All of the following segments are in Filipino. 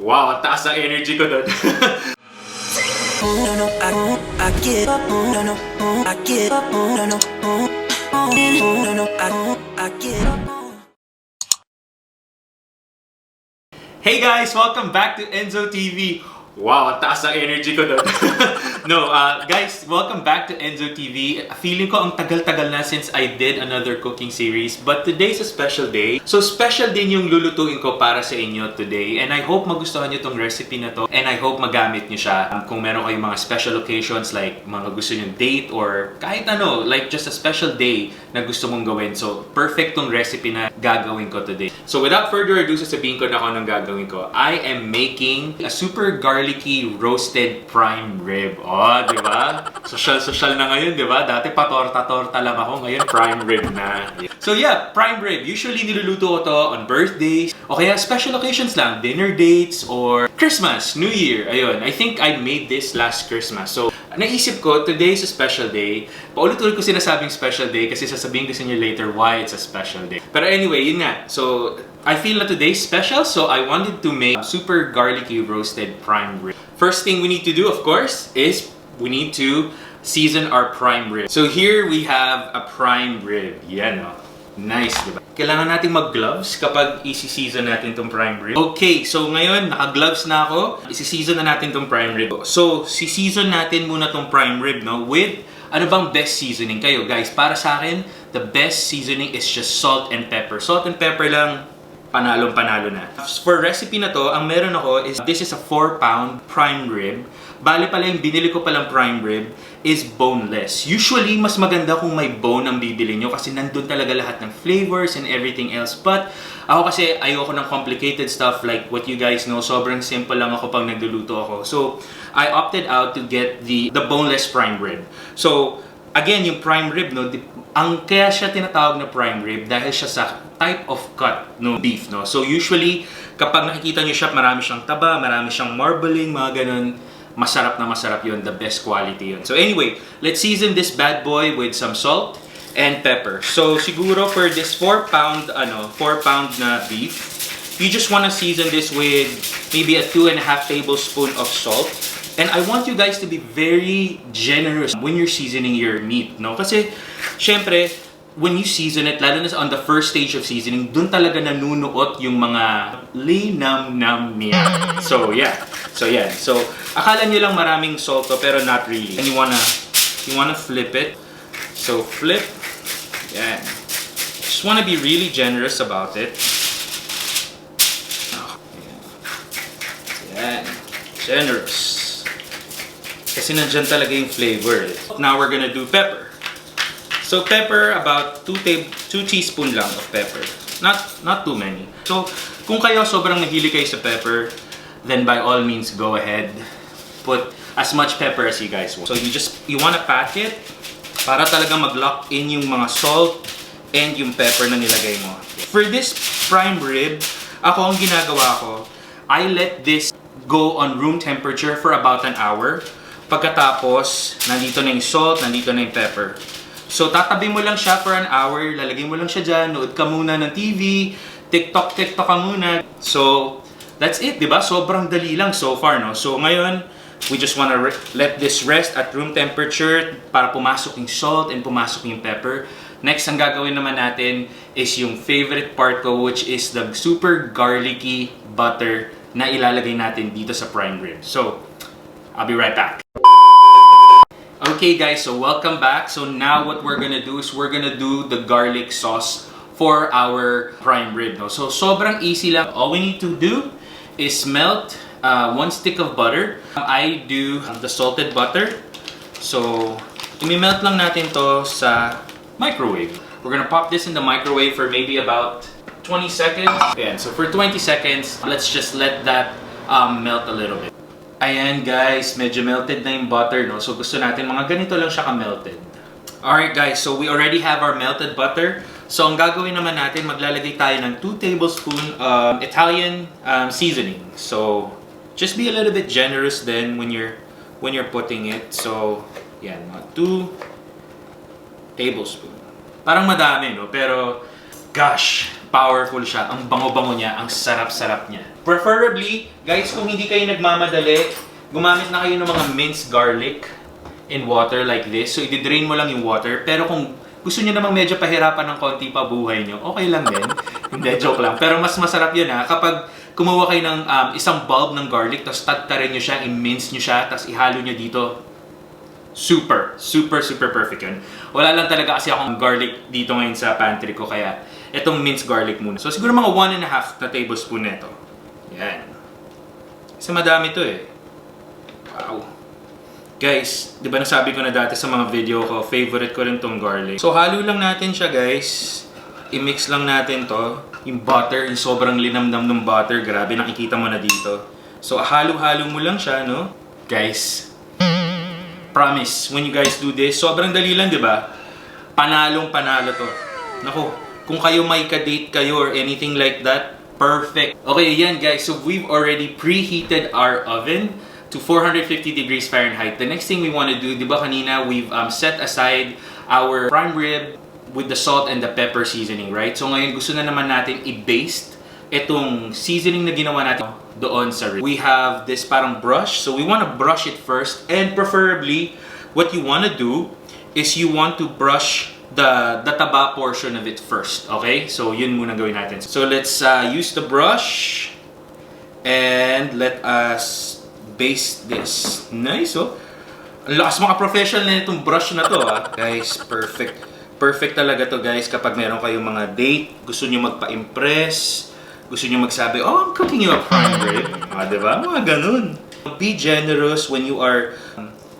Wow, ang taas ng energy ko doon. Hey guys! Welcome back to Enzo TV. Wow, ang taas ng energy ko doon. Guys, welcome back to Enzo TV. Feeling ko ang tagal-tagal na since I did another cooking series. But today's a special day. So special din yung lulutuin ko para sa inyo today. And I hope magustuhan nyo tong recipe na to. And I hope magamit nyo siya. Kung meron kayong mga special occasions like mga gusto nyo date or kahit ano, like just a special day na gusto mong gawin. So perfect tong recipe na gagawin ko today. So without further ado, sasabihin ko na kung anong gagawin ko. I am making a super garlicky roasted prime rib. Oh, di ba? Social na ngayon, di ba? Dati patorta-torta lang ako, ngayon prime rib na. So yeah, prime rib. Usually niluluto ko to on birthdays o kaya special occasions lang, dinner dates or Christmas, New Year. Ayun, I think I made this last Christmas. So naisip ko, today is a special day. Paulit-ulit ko sinasabing special day kasi sasabihin ko sa inyo later why it's a special day. Pero anyway, yun nga. So I feel that today's special, so I wanted to make super garlicky roasted prime rib. First thing we need to do, of course, is we need to season our prime rib. So here we have a prime rib. Yan, no? Nice, diba? Kailangan natin mag-gloves kapag isi-season natin tong prime rib. Okay, so ngayon, naka-gloves na ako. Isi-season na natin tong prime rib. So, si-season natin muna tong prime rib, no? With, ano bang best seasoning kayo? Guys, para sa akin, the best seasoning is just salt and pepper. Salt and pepper lang, panalong-panalo na. For recipe na to, ang meron ako is, this is a 4-pound prime rib. Bali pala yung binili ko palang prime rib is boneless. Usually, mas maganda kung may bone ang bibili nyo kasi nandun talaga lahat ng flavors and everything else. But, ako kasi ayoko ng complicated stuff like what you guys know. Sobrang simple lang ako pag nagluluto ako. So, I opted out to get the boneless prime rib. So, again, yung prime rib, no, ang kaya siya tinatawag na prime rib dahil siya sa type of cut no beef, no. So usually kapag nakikita niyo siya, marami siyang taba, marami siyang marbling, mga ganun. Masarap na masarap 'yon, the best quality 'yon. So anyway, let's season this bad boy with some salt and pepper. So siguro for this 4-pound na beef, you just want to season this with maybe a 2.5 tablespoon of salt. And I want you guys to be very generous when you're seasoning your meat, no? Kasi, syempre, when you season it, lalo na on the first stage of seasoning, dun talaga nanunuot yung mga linam-nam niya. So, yeah. So, akala nyo lang maraming salt to, pero not really. And you wanna flip it. So, flip. Yan. Just wanna be really generous about it. Oh, yan. Generous. Kasi nandyan talaga yung flavor. Now we're gonna do pepper. So pepper, about 2 teaspoon lang of pepper. Not too many. So kung kayo sobrang mahilig kayo sa pepper, then by all means go ahead. Put as much pepper as you guys want. So you wanna pat it para talaga mag-lock in yung mga salt and yung pepper na nilagay mo. For this prime rib, ang ginagawa ko, I let this go on room temperature for about an hour. Pagkatapos, nandito na yung salt, nandito na yung pepper. So, tatabi mo lang siya for an hour, lalagay mo lang siya dyan, nood ka muna ng TV, TikTok ka muna. So, that's it, di ba? Sobrang dali lang so far, no? So, ngayon, we just wanna let this rest at room temperature para pumasok yung salt and pumasok yung pepper. Next, ang gagawin naman natin is yung favorite part ko, which is the super garlicky butter na ilalagay natin dito sa prime rib. So, I'll be right back. Okay guys, so welcome back. So now what we're gonna do is we're gonna do the garlic sauce for our prime rib. No? So sobrang easy lang. All we need to do is melt 1 stick of butter. I do the salted butter. So i-melt lang natin to sa microwave. We're gonna pop this in the microwave for maybe about 20 seconds. Ayan, so for 20 seconds, let's just let that melt a little bit. Ayan guys, medyo melted na yung butter, no? So gusto natin mga ganito lang siya ka-melted. Alright guys, so we already have our melted butter. So ang gagawin naman natin, maglalagay tayo ng 2 tablespoon Italian seasoning. So just be a little bit generous then when you're putting it. So yan, 2 tablespoon. Parang madami, no? Pero gosh, powerful siya. Ang bango-bango niya, ang sarap-sarap niya. Preferably, guys, kung hindi kayo nagmamadali, gumamit na kayo ng mga minced garlic in water like this. So, i-drain mo lang yung water. Pero kung gusto nyo namang medyo pahirapan ng konti pa buhay nyo, okay lang din. Hindi, joke lang. Pero mas masarap yun ha. Kapag kumuha kayo ng isang bulb ng garlic, tapos tadtarin nyo siya, i-mince nyo siya, tapos ihalo nyo dito. Super perfect yun. Wala lang talaga kasi akong garlic dito ngayon sa pantry ko, kaya itong minced garlic muna. So, siguro mga 1.5 na tablespoon nito. Yan. Kasi madami to eh. Wow. Guys, di ba nasabi ko na dati sa mga video ko, favorite ko rin tong garlic. So, halo lang natin siya, guys. I-mix lang natin to. Yung butter, yung sobrang linamnam ng butter. Grabe, nakikita mo na dito. So, halo-halo mo lang siya, no? Guys, promise, when you guys do this, sobrang dali lang, di ba? Panalong-panalo to. Naku, kung kayo may ka-date kayo or anything like that, perfect. Okay, yan guys. So we've already preheated our oven to 450 degrees Fahrenheit. The next thing we want to do, di ba kanina, we've set aside our prime rib with the salt and the pepper seasoning, right? So ngayon, gusto na naman natin i-baste itong seasoning na ginawa natin doon sa rib. We have this parang brush. So we want to brush it first. And preferably, what you want to do is you want to brush the taba portion of it first, okay? So, yun muna gawin natin. So, let's use the brush and let us baste this. Nice, oh. Ang lakas mga professional na itong brush na to, ah. Guys, perfect. Perfect talaga to, guys, kapag meron kayong mga date, gusto nyo magpa-impress, gusto nyo magsabi, oh, I'm cooking you a prime rib. Ah, diba? Mga ganun. Be generous when you are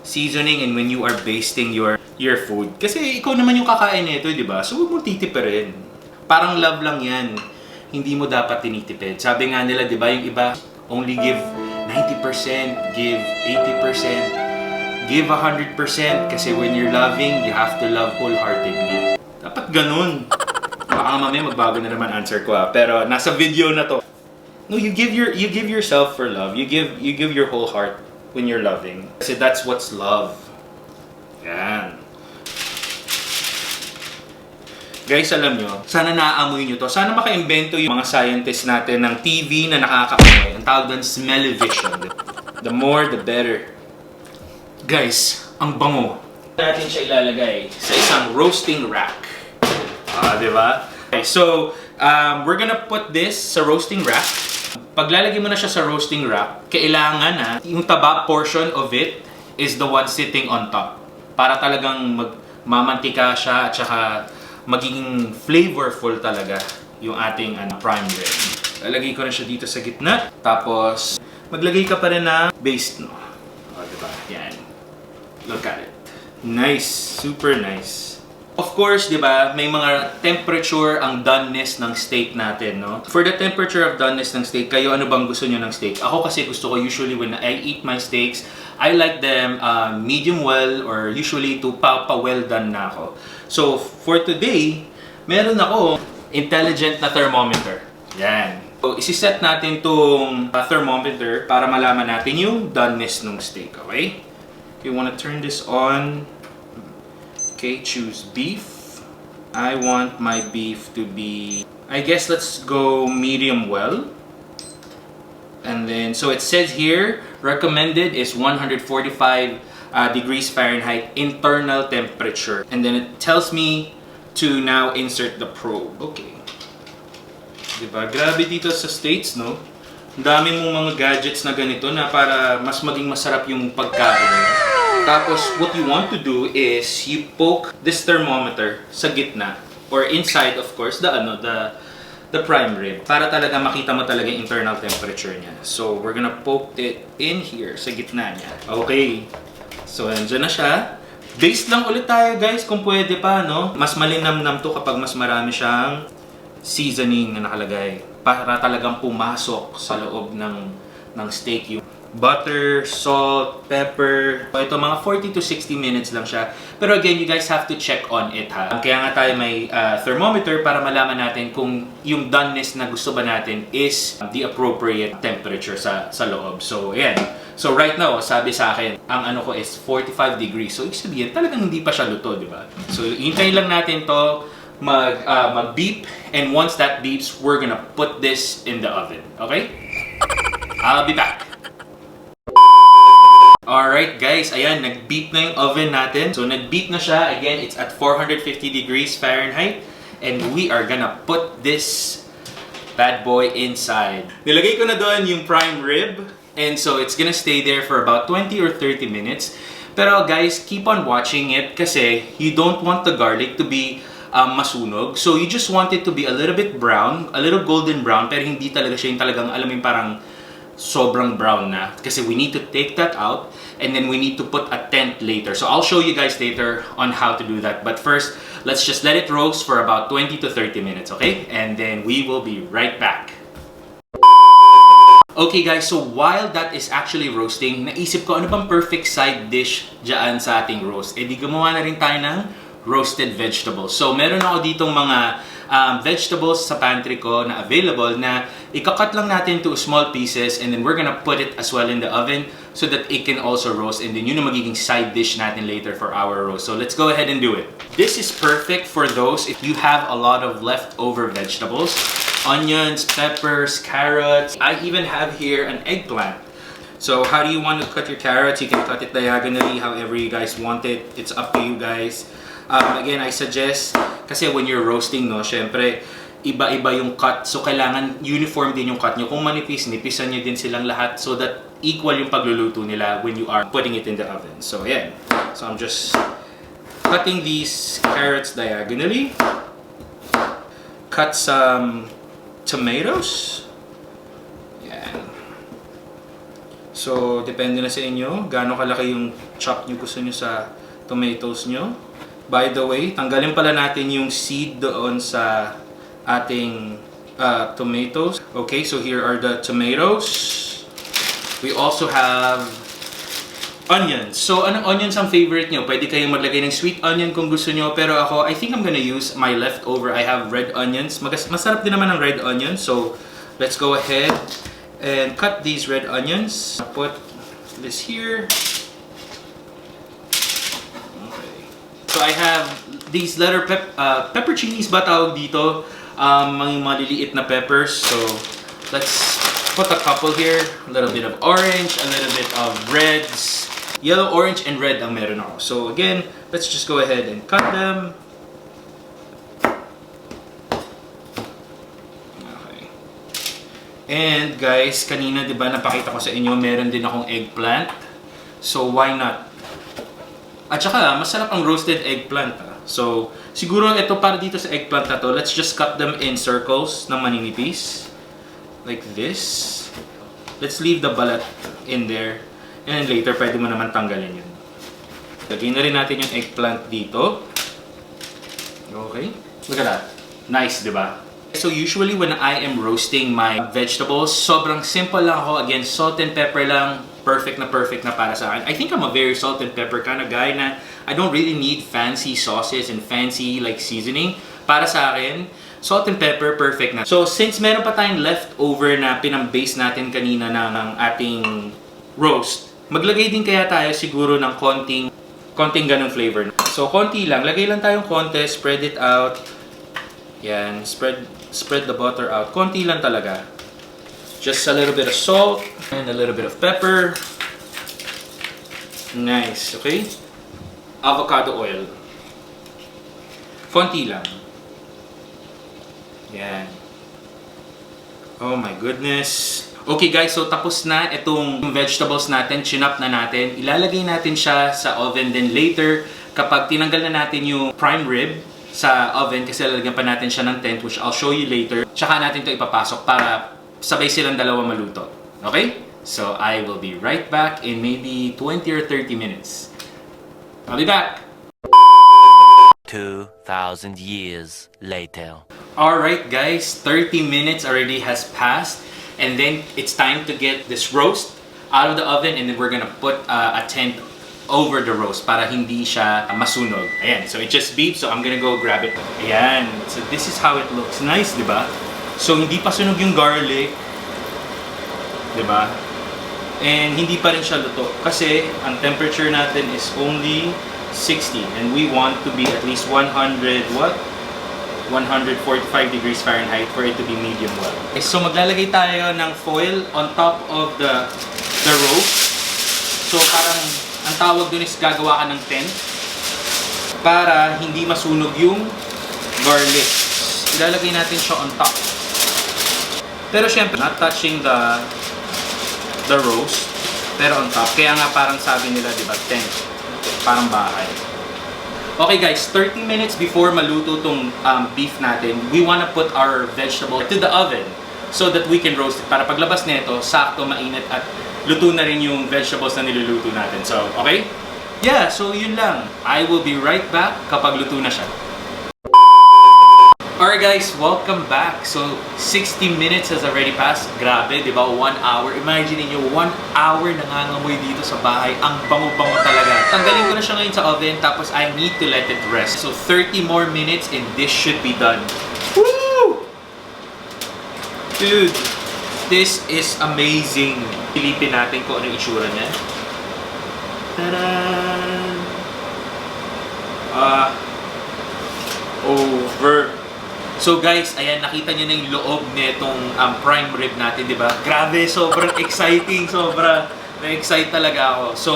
seasoning and when you are basting your food. Kasi ikaw naman yung kakain nito, di ba? So, huwag mo titipirin. Parang love lang yan. Hindi mo dapat tinitipid. Sabi nga nila, di ba, yung iba, only give 90%, give 80%, give 100%. Kasi when you're loving, you have to love wholeheartedly. Dapat ganun. Baka mamaya magbago na naman answer ko, ha. Pero nasa video na to. No, you give yourself for love. You give your whole heart when you're loving. Kasi that's what's love. Yan. Guys, alam nyo, sana naaamoy nyo to. Sana maka-invento yung mga scientists natin ng TV na nakakaamoy. Ang tawag doon, smell-o-vision. The more, the better. Guys, ang bango. Natin siya ilalagay sa isang roasting rack. Diba? Okay, so, we're gonna put this sa roasting rack. Paglalagay mo na siya sa roasting rack, kailangan yung taba portion of it is the one sitting on top. Para talagang magmamantika siya at saka magiging flavorful talaga yung ating prime rib. Lalagay ko na siya dito sa gitna. Tapos, maglagay ka pa rin na baste, no? O, diba? Yan. Look at it. Nice. Super nice. Of course, di ba, may mga temperature ang doneness ng steak natin, no? For the temperature of doneness ng steak, kayo ano bang gusto nyo ng steak? Ako kasi gusto ko usually when I eat my steaks, I like them medium well or usually to pa-well done na ako. So, for today, meron ako intelligent na thermometer. Yan. So, isi-set natin tong thermometer para malaman natin yung doneness ng steak, okay? You want to turn this on. Okay, choose beef. I want my beef to be, I guess let's go medium well. And then, so it says here, recommended is 145 degrees Fahrenheit internal temperature. And then it tells me to now insert the probe. Okay. Diba? Grabe dito sa States, no? Ang dami mong mga gadgets na ganito na para mas maging masarap yung pagkain. Tapos, what you want to do is you poke this thermometer sa gitna or inside, of course, the prime rib para talaga makita mo talaga yung internal temperature niya. So, we're gonna poke it in here sa gitna niya. Okay. So, andyan na siya. Based lang ulit tayo, guys, kung pwede pa, no? Mas malinamnam to kapag mas marami siyang seasoning na nakalagay para talagang pumasok sa loob ng steak yung butter, salt, pepper. Ito mga 40 to 60 minutes lang siya. Pero again, you guys have to check on it, ha. Kaya nga tayo may thermometer para malaman natin kung yung doneness na gusto ba natin is the appropriate temperature sa loob. So, ayan. So, right now, sabi sa akin, ang ano ko is 45 degrees. So, ibig sabihin, talagang hindi pa siya luto, di ba? So, hintayin lang natin to mag-beep. And once that beeps, we're gonna put this in the oven. Okay? I'll be back. Alright guys, ayan, nag-beep na yung oven natin. So nag-beep na siya. Again, it's at 450 degrees Fahrenheit. And we are gonna put this bad boy inside. Nilagay ko na doon yung prime rib. And so it's gonna stay there for about 20 or 30 minutes. Pero guys, keep on watching it kasi you don't want the garlic to be masunog. So you just want it to be a little bit brown, a little golden brown, pero hindi talaga siya yung talagang, alam mo yung parang sobrang brown na. Kasi we need to take that out and then we need to put a tent later. So I'll show you guys later on how to do that. But first, let's just let it roast for about 20 to 30 minutes, okay? And then we will be right back. Okay guys, so while that is actually roasting, naisip ko ano bang perfect side dish dyan sa ating roast. Eh di gumawa na rin tayo ng roasted vegetables. So meron ako ditong mga vegetables sa pantry ko na available na ikakat lang natin to small pieces and then we're gonna put it as well in the oven so that it can also roast and then yun ang magiging side dish natin later for our roast. So let's go ahead and do it. This is perfect for those if you have a lot of leftover vegetables. Onions, peppers, carrots. I even have here an eggplant. So how do you want to cut your carrots? You can cut it diagonally however you guys want it. It's up to you guys. Again, I suggest, kasi when you're roasting, no, syempre, iba-iba yung cut. So, kailangan uniform din yung cut nyo. Kung manipis, nipisan nyo din silang lahat so that equal yung pagluluto nila when you are putting it in the oven. So, yeah. So, I'm just cutting these carrots diagonally. Cut some tomatoes. Yan. So, depende na sa inyo. Gaano kalaki yung chop nyo gusto nyo sa tomatoes nyo. By the way, tanggalin pala natin yung seed doon sa ating tomatoes. Okay, so here are the tomatoes. We also have onions. So, anong onions ang favorite nyo? Pwede kayong maglagay ng sweet onion kung gusto nyo. Pero ako, I think I'm gonna use my leftover. I have red onions. Masarap din naman ang red onions. So, let's go ahead and cut these red onions. Put this here. So I have these letter pepperoncinis ba tawag dito? Mga maliliit na peppers. So let's put a couple here. A little bit of orange, a little bit of reds. Yellow, orange, and red ang meron ako. So again, let's just go ahead and cut them. Okay. And guys, kanina 'di ba napakita ko sa inyo, meron din akong eggplant. So why not? At saka, masarap ang roasted eggplant. So, siguro ito para dito sa eggplant na to, let's just cut them in circles na maninipis. Like this. Let's leave the balat in there. And then later, pwede mo naman tanggalin yun. Lagyan na rin natin yung eggplant dito. Okay. Look at that. Nice, di ba? So usually when I am roasting my vegetables, sobrang simple lang ako. Again, salt and pepper lang. Perfect na para sa akin. I think I'm a very salt and pepper kind of guy na I don't really need fancy sauces and fancy like seasoning. Para sa akin, salt and pepper, perfect na. So since meron pa tayong leftover na pinang-base natin kanina ng ating roast, maglagay din kaya tayo siguro ng konting ganung flavor. So konti lang, lagay lang tayong konti, spread it out. Yan, spread the butter out. Konti lang talaga. Just a little bit of salt and a little bit of pepper. Nice, okay? Avocado oil. Konti lang. Yan. Oh my goodness. Okay guys, so tapos na itong vegetables natin, chinop na natin. Ilalagay natin siya sa oven, then later, kapag tinanggal na natin yung prime rib sa oven, kasi lalagyan pa natin siya ng tent, which I'll show you later, tsaka natin ito ipapasok para sabay silang dalawa maluto. Okay? So, I will be right back in maybe 20 or 30 minutes. I'll be back! 2,000 years later. Alright guys, 30 minutes already has passed. And then, it's time to get this roast out of the oven and then we're gonna put a tent over the roast para hindi siya masunog. Ayan, so it just beeped, so I'm gonna go grab it. Ayan, so this is how it looks. Nice, di ba? So, hindi pa sunog yung garlic. Diba? And hindi pa rin siya luto. Kasi, ang temperature natin is only 60. And we want to be at least 100, what? 145 degrees Fahrenheit for it to be medium well. Okay, so maglalagay tayo ng foil on top of the roast. So parang ang tawag dun is gagawa ka ng tent para hindi masunog yung garlic. Ilalagay natin siya on top. Pero syempre, not touching the roast, pero on top. Kaya nga parang sabi nila, di ba, tent. Parang bahay. Okay guys, 30 minutes before maluto tong beef natin, we wanna put our vegetable to the oven so that we can roast it. Para paglabas nito, sakto, mainit at luto na rin yung vegetables na niluluto natin. So, okay? Yeah, so yun lang. I will be right back kapag luto na siya. Alright guys, welcome back. So, 60 minutes has already passed. Grabe, di ba? 1 hour. Imagine niyo 1 hour nangangamoy dito sa bahay. Ang bango-bango talaga. Tanggalin ko na siya ngayon sa oven, tapos I need to let it rest. So, 30 more minutes and this should be done. Woo! Dude, this is amazing. Pilipin natin kung ano yung itsura niya. Ta-da! Over. So guys, ayan, nakita niyo na yung loob nitong prime rib natin, di ba? Grabe, sobrang exciting, na-excite talaga ako. So,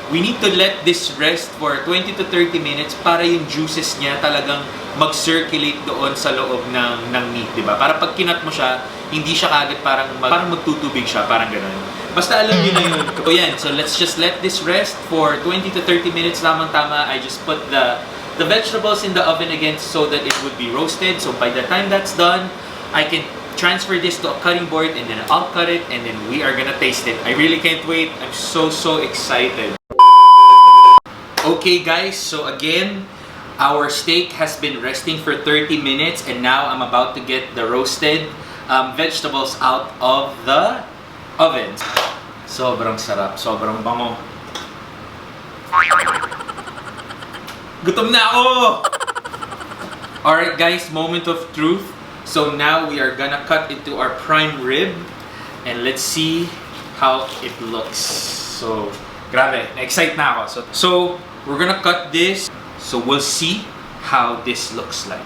we need to let this rest for 20 to 30 minutes para yung juices niya talagang mag-circulate doon sa loob ng meat, di ba? Para pag kinat mo siya, hindi siya kagad parang magtutubig siya, parang gano'n. Basta alam niyo na yun. So yan, so let's just let this rest for 20 to 30 minutes, tamang-tama. I just put the vegetables in the oven again so that it would be roasted. So by the time that's done, I can transfer this to a cutting board and then I'll cut it and then we are gonna taste it. I really can't wait. I'm so excited. Okay guys, so again, our steak has been resting for 30 minutes and now I'm about to get the roasted vegetables out of the oven. Sobrang sarap, sobrang bango. Gutom na ako! Alright guys, moment of truth. So now we are gonna cut into our prime rib and let's see how it looks. So, grabe, na-excite na ako. So, we're gonna cut this. So we'll see how this looks like.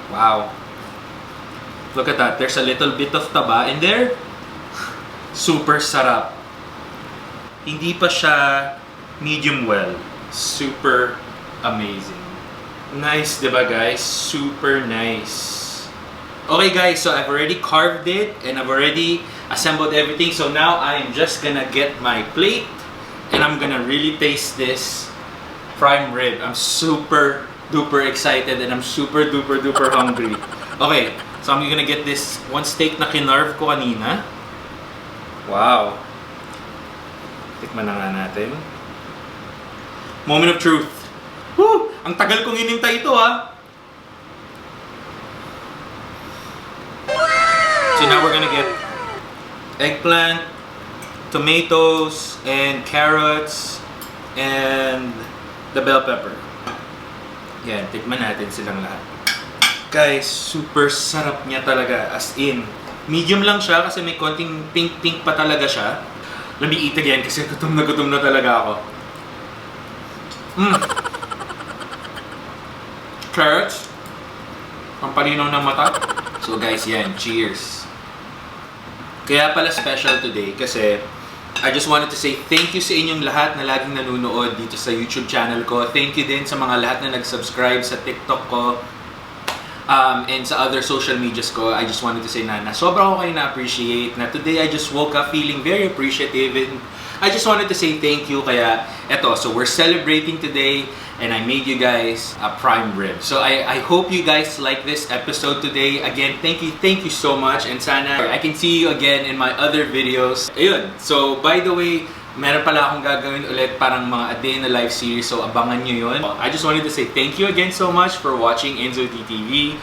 Wow. Look at that. There's a little bit of taba in there. Super sarap. Hindi pa siya medium well. Super amazing. Nice, diba guys? Super nice. Okay guys, so I've already carved it and I've already assembled everything. So now I'm just gonna get my plate and I'm gonna really taste this prime rib. I'm super duper excited and I'm super duper hungry. Okay, so I'm gonna get this one steak na kinarve ko kanina. Wow. Tikman na nga natin. Moment of truth. Woo! Ang tagal kong inintay ito ha. So now we're gonna get eggplant, tomatoes, and carrots, and the bell pepper. Yan, tikman natin silang lahat. Guys, super sarap niya talaga. As in, medium lang siya kasi may konting pink-pink pa talaga siya. Let me eat again kasi gutom na talaga ako. Carrots. Ang palinaw ng mata. So guys, yan. Cheers. Kaya pala special today kasi I just wanted to say thank you sa inyong lahat na laging nanonood dito sa YouTube channel ko. Thank you din sa mga lahat na nag-subscribe sa TikTok ko. And sa other social medias ko, I just wanted to say na sobra ko kayo na-appreciate na today I just woke up feeling very appreciative and I just wanted to say thank you. Kaya eto, so we're celebrating today and I made you guys a prime rib. So I hope you guys like this episode today. Again, thank you so much and sana I can see you again in my other videos. Ayun, so by the way, meron pala akong gagawin ulit parang mga a day in the life series, so abangan nyo yun. I just wanted to say thank you again so much for watching enzodtv.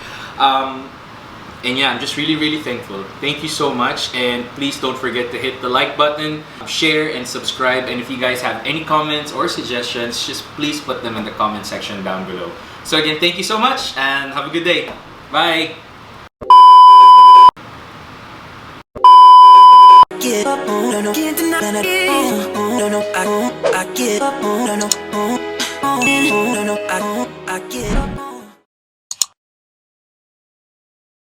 And yeah, I'm just really thankful. Thank you so much and please don't forget to hit the like button, share and subscribe, and if you guys have any comments or suggestions, just please put them in the comment section down below. So again, thank you so much and have a good day. Bye! Get up, no, no, can't deny it. No, no, I get up, no, no, No, I get